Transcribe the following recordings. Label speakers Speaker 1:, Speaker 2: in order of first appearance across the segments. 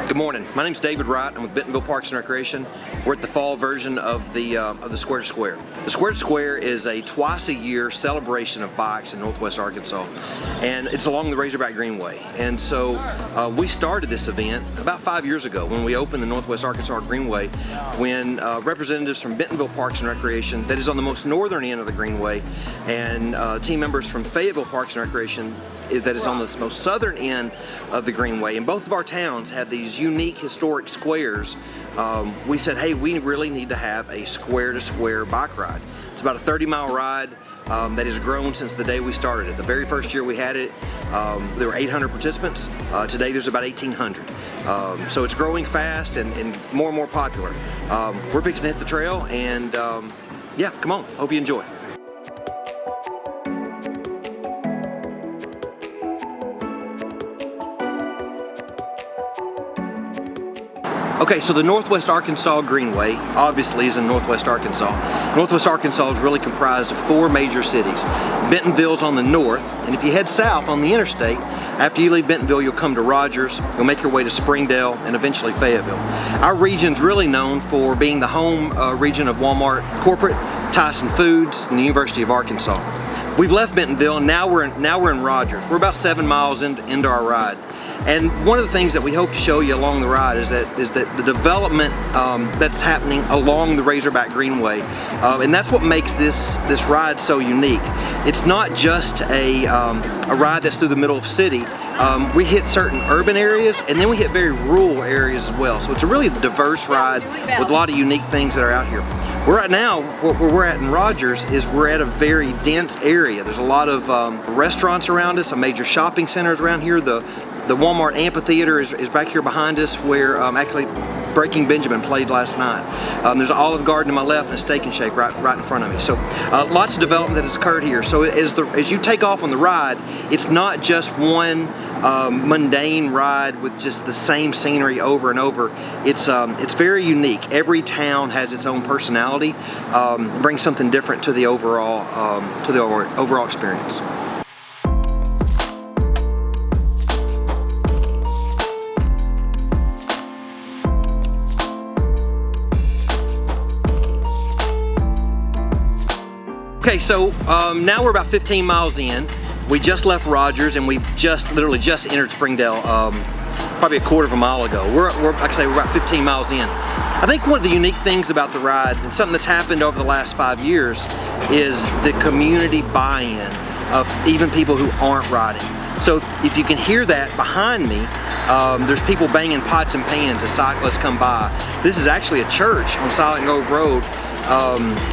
Speaker 1: Good morning. My name's David Wright. I'm with Bentonville Parks Recreation. We're at the fall version of the Square to Square. The Square to Square is a twice-a-year celebration of bikes in Northwest Arkansas, and it's along the Razorback Greenway. And so we started this event about 5 years ago when we opened the Northwest Arkansas Greenway, when representatives from Bentonville Parks and Recreation, that is on the most northern end of the Greenway, and team members from Fayetteville Parks and Recreation, that is on the most southern end of the Greenway, and both of our towns have these unique historic squares. We said, hey, we really need to have a square-to-square bike ride. It's about a 30-mile ride that has grown since the day we started it. The very first year we had it, there were 800 participants. Today there's about 1,800. So it's growing fast and more and more popular. We're fixing to hit the trail, and yeah, come on, hope you enjoy. Okay, so the Northwest Arkansas Greenway obviously is in Northwest Arkansas. Northwest Arkansas is really comprised of 4 major cities. Bentonville's on the north, and if you head south on the interstate, after you leave Bentonville, you'll come to Rogers, you'll make your way to Springdale, and eventually Fayetteville. Our region's really known for being the home region of Walmart Corporate, Tyson Foods, and the University of Arkansas. We've left Bentonville, and now we're in Rogers. We're about 7 miles into our ride. And one of the things that we hope to show you along the ride is that the development that's happening along the Razorback Greenway, and that's what makes this ride so unique. It's not just a ride that's through the middle of the city. We hit certain urban areas, and then we hit very rural areas as well. So it's a really diverse ride with a lot of unique things that are out here. Right now, where we're at in Rogers is we're at a very dense area. There's a lot of restaurants around us, a major shopping centers around here. The Walmart amphitheater is back here behind us, where actually Breaking Benjamin played last night. There's an Olive Garden to my left and a Steak and Shake right in front of me. So lots of development that has occurred here. So as you take off on the ride, it's not just one mundane ride with just the same scenery over and over. It's very unique. Every town has its own personality, brings something different to the overall experience. Okay, so now we're about 15 miles in. We just left Rogers, and we literally just entered Springdale probably a quarter of a mile ago. Like I say, we're about 15 miles in. I think one of the unique things about the ride, and something that's happened over the last 5 years, is the community buy-in of even people who aren't riding. So if you can hear that behind me, there's people banging pots and pans as cyclists come by. This is actually a church on Silent Grove Road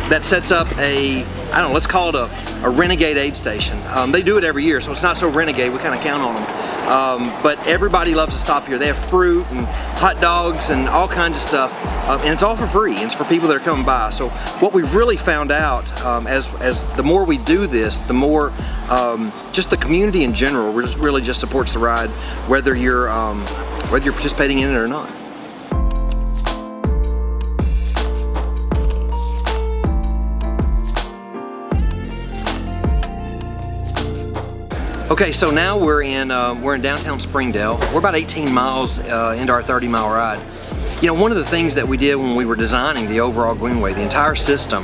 Speaker 1: that sets up let's call it a renegade aid station. They do it every year, so it's not so renegade, we kind of count on them. But everybody loves to stop here. They have fruit and hot dogs and all kinds of stuff, and it's all for free. It's for people that are coming by. So what we've really found out, as the more we do this, the more just the community in general really just supports the ride, whether you're participating in it or not. Okay, so now we're in downtown Springdale. We're about 18 miles into our 30-mile ride. You know, one of the things that we did when we were designing the overall Greenway, the entire system,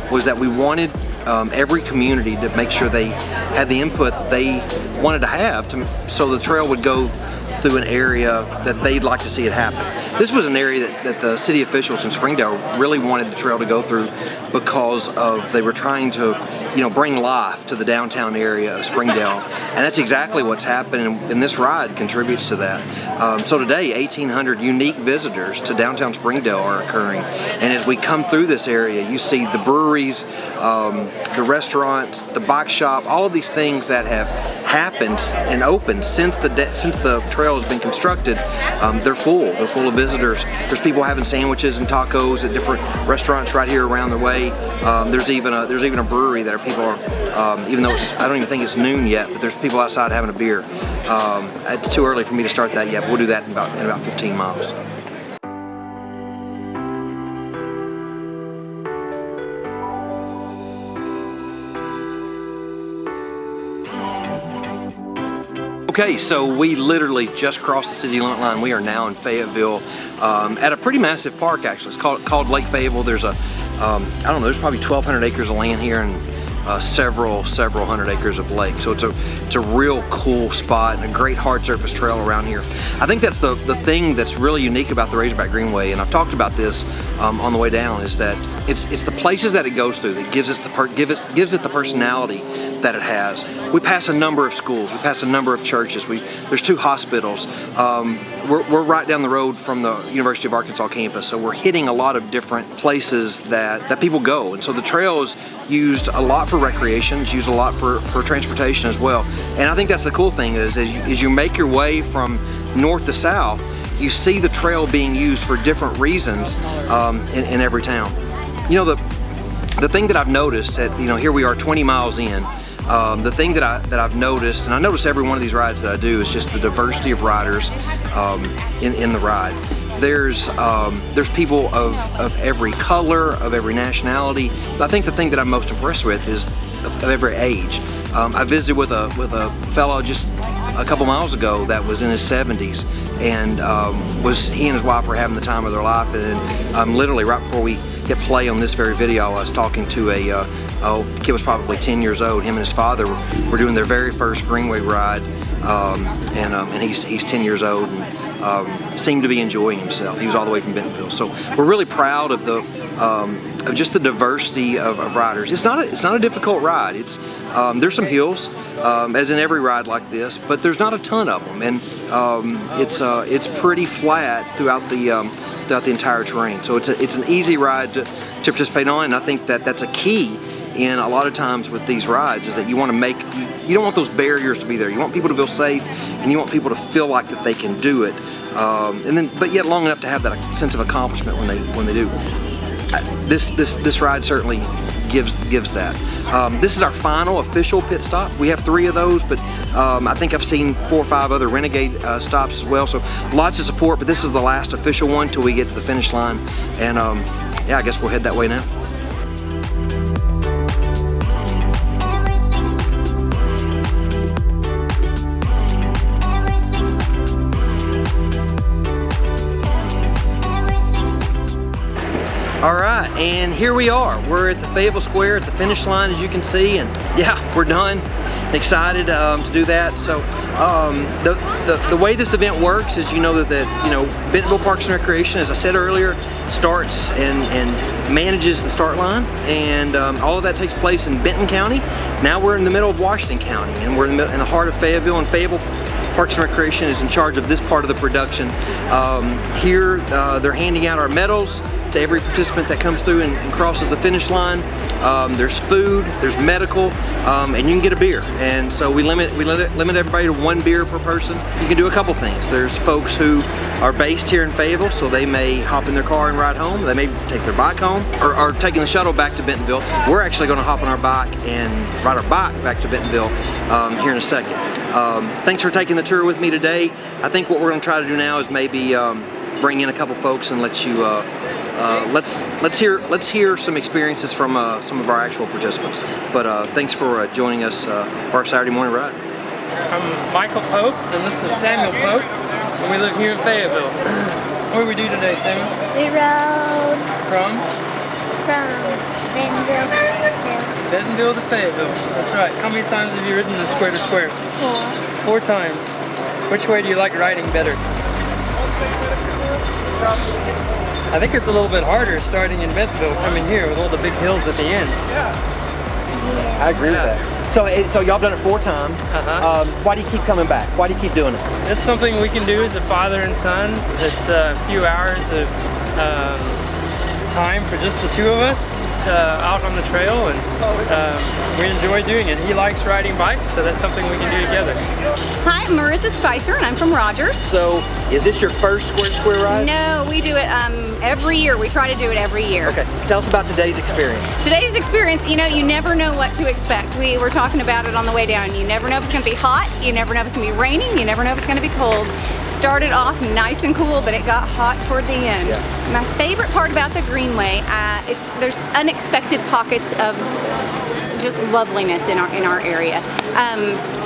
Speaker 1: was that we wanted every community to make sure they had the input that they wanted to have so the trail would go through an area that they'd like to see it happen. This was an area that the city officials in Springdale really wanted the trail to go through because they were trying to, bring life to the downtown area of Springdale, and that's exactly what's happening, and this ride contributes to that. So today, 1,800 unique visitors to downtown Springdale are occurring, and as we come through this area, you see the breweries, the restaurants, the bike shop, all of these things that have happened and opened since the trail has been constructed. They're full of visitors. There's people having sandwiches and tacos at different restaurants right here around the way. There's even a brewery that people are, even though I don't even think it's noon yet, but there's people outside having a beer. It's too early for me to start that yet, but we'll do that in about 15 miles. Okay, so we literally just crossed the city line. We are now in Fayetteville at a pretty massive park, actually. It's called Lake Fayetteville. There's I don't know, there's probably 1,200 acres of land here and several hundred acres of lake. So it's a real cool spot and a great hard surface trail around here. I think that's the thing that's really unique about the Razorback Greenway, and I've talked about this on the way down, is that it's the places that it goes through that gives it the personality that it has. We pass a number of schools, we pass a number of churches, there's 2 hospitals. We're right down the road from the University of Arkansas campus, so we're hitting a lot of different places that people go. And so the trail is used a lot for recreation, it's used a lot for transportation as well. And I think that's the cool thing is as you make your way from north to south, you see the trail being used for different reasons in every town. You know, the thing that I've noticed here we are 20 miles in. The thing that I've noticed, and I notice every one of these rides that I do, is just the diversity of riders in the ride. There's people of every color, of every nationality. But I think the thing that I'm most impressed with is of every age. I visited with a fellow just a couple miles ago that was in his 70s, and he and his wife were having the time of their life. And then literally right before we hit play on this very video, I was talking to the kid was probably 10 years old. Him and his father were doing their very first Greenway ride, and he's 10 years old and seemed to be enjoying himself. He was all the way from Bentonville, so we're really proud of just the diversity of riders. It's not a difficult ride. There's some hills, as in every ride like this, but there's not a ton of them, and it's pretty flat throughout the entire terrain. So it's an easy ride to participate on, and I think that's a key in a lot of times with these rides, is that you want to you don't want those barriers to be there. You want people to feel safe, and you want people to feel like that they can do it, but yet long enough to have that sense of accomplishment when they do. This ride certainly gives that. This is our final official pit stop. We have 3 of those, but I think I've seen 4 or 5 other Renegade stops as well. So lots of support, but this is the last official one till we get to the finish line. And yeah, I guess we'll head that way now. All right, and here we are. We're at the Fayetteville Square at the finish line, as you can see, and yeah, we're done. Excited to do that. So the way this event works is, that Bentonville Parks and Recreation, as I said earlier, starts and manages the start line, and all of that takes place in Benton County. Now we're in the middle of Washington County, and we're in the heart of Fayetteville, and Fayetteville Parks and Recreation is in charge of this part of the production. Here, they're handing out our medals to every participant that comes through and crosses the finish line. There's food, there's medical, and you can get a beer. And so we limit everybody to 1 beer per person. You can do a couple things. There's folks who are based here in Fayetteville, so they may hop in their car and ride home. They may take their bike home, or taking the shuttle back to Bentonville. We're actually going to hop on our bike and ride our bike back to Bentonville here in a second. Thanks for taking the tour with me today. I think what we're going to try to do now is maybe bring in a couple folks and let you let's hear some experiences from some of our actual participants. But thanks for joining us for our Saturday morning ride.
Speaker 2: I'm Michael Pope, and this is Samuel Pope, and we live here in Fayetteville. What do we do today, Samuel?
Speaker 3: We rode
Speaker 2: From
Speaker 3: Bentonville to Fayetteville.
Speaker 2: Bentonville to Fayettille. That's right. How many times have you ridden the square to square? 4 times. Which way do you like riding better? I think it's a little bit harder starting in Bentonville, coming here with all the big hills at the end.
Speaker 1: I agree with that. So y'all done it 4 times. Why do you keep coming back? Why do you keep doing it?
Speaker 2: It's something we can do as a father and son. It's a few hours of time for just the 2 of us out on the trail, and we enjoy doing it. He likes riding bikes, so that's something we can do together.
Speaker 4: Hi, I'm Marissa Spicer, and I'm from Rogers.
Speaker 1: So, is this your first square to square ride?
Speaker 4: No, we do it every year. We try to do it every year.
Speaker 1: Okay, tell us about today's experience.
Speaker 4: Today's experience, you never know what to expect. We were talking about it on the way down. You never know if it's going to be hot. You never know if it's going to be raining. You never know if it's going to be cold. started off nice and cool, but it got hot toward the end.
Speaker 1: Yeah.
Speaker 4: My favorite part about the Greenway, there's unexpected pockets of just loveliness in our area.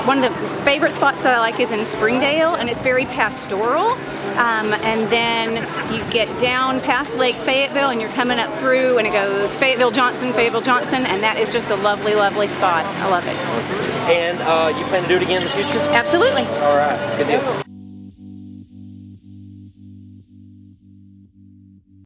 Speaker 4: One of the favorite spots that I like is in Springdale, and it's very pastoral. And then you get down past Lake Fayetteville, and you're coming up through, and it goes Fayetteville, Johnson, and that is just a lovely, lovely spot. I love it.
Speaker 1: And you plan to do it again in the future?
Speaker 4: Absolutely.
Speaker 1: All right, good deal.